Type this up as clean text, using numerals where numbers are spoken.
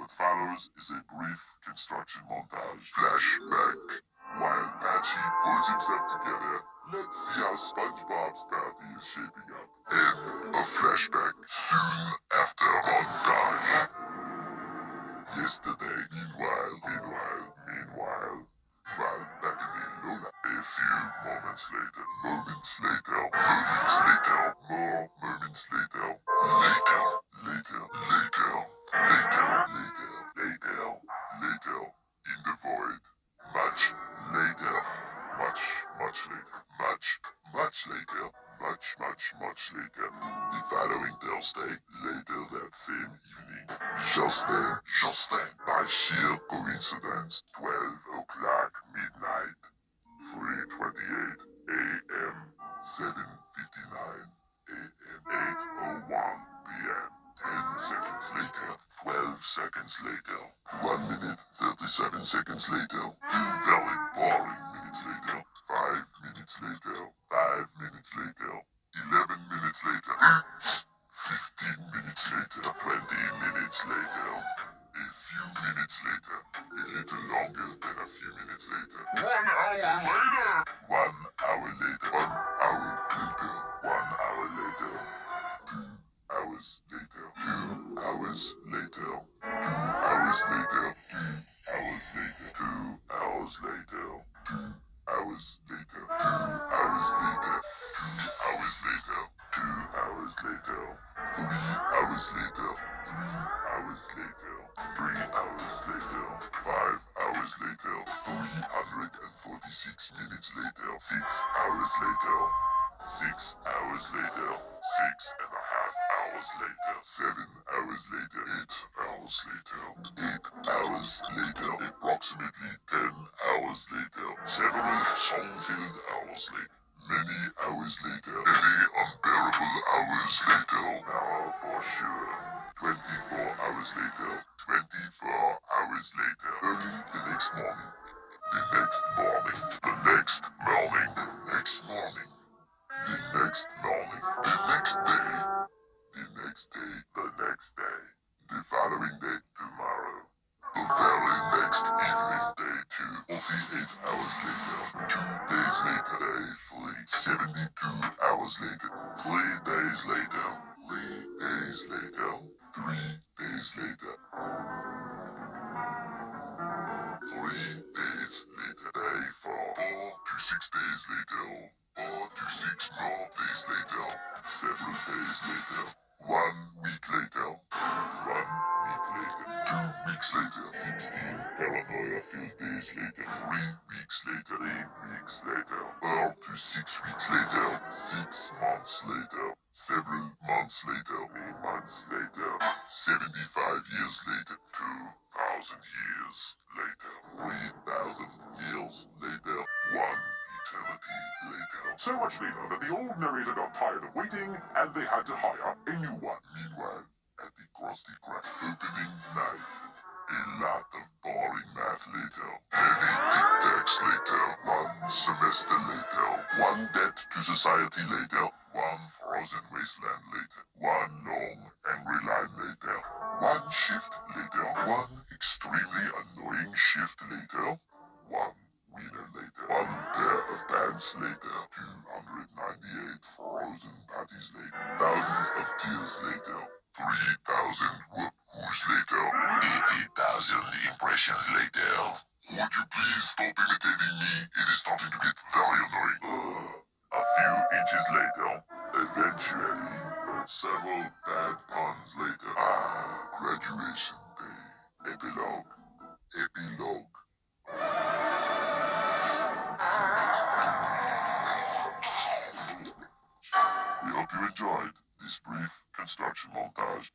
What follows is a brief construction montage. Flashback. While Patchy pulls himself together, let's see how Spongebob's party is shaping up. End of flashback. Soon after montage. Yesterday, meanwhile, while back in the Luna. A few moments later, more moments later, later, in the void, much later, much later, much later, much later, the following Thursday, later that same evening, just then, by sheer coincidence, 12 o'clock midnight, 3:28 a.m., 7:59 a.m., 8:01 p.m., 10 seconds later, 12 seconds later, 1 minute, 37 seconds later, 2 very boring minutes later, 5 minutes later, 5 minutes later, 11 minutes later, 15 minutes later, 20 minutes later, a few minutes later, a little longer than a few minutes later, 1 hour later, 1 hour later, 1 hour later, 1 hour later, 2 hours later, 2 hours later, 2 hours later, 2 hours later, 2 hours later, 2 hours later, 2 hours later, 2 hours later, 2 hours later, 3 hours later, 3 hours later, 3 hours later, 5 hours later, 346 minutes later, 6 hours later, 6 hours later, 6.5 hours later, 7 hours later, 8 hours later, 8 hours later, approximately 10 hours later, several song-filled hours later, many hours later, many unbearable hours later, now for sure, 24 hours later, 24 hours later, early the next morning, the next morning, the next morning, the next morning, the next morning, the next day, the next day, the next day, the following day, tomorrow, the very next evening, day 2, 48 hours later, 2 days later, day 3, 72 hours later, 3 days later, 3 days later, 3 days later, 3 days later, day 4, 4 to 6 days later, 4 to 6 more days later, several days later, 1 week later, 1 week later, 2 weeks later, 16 paranoia-filled days later, 3 weeks later, 8 weeks later, 4 to 6 weeks later, 6 months later, several months later, 8 months later, 75 years later, 2,000 years later, 3,000 years later, 1 eternity later. So much later that the old narrator got tired of waiting and they had to hire a new one. Meanwhile, at the Krusty Krab opening night, a lot of boring math later, many tic-tacs later, 1 semester later, 1 debt to society later, 1 frozen wasteland later, 1 long angry line later, 1 shift later, 1 extremely annoying shift later, 1 wiener later, 1 pair of pants later, 298 frozen patties later, thousands of tears later, 3,000 whoop-whoos later, 80,000 impressions later. Would you please stop imitating me? It is starting to get very annoying. A few inches later, eventually, several bad puns later. Graduation day. Epilogue. Epilogue. We hope you enjoyed this brief construction montage.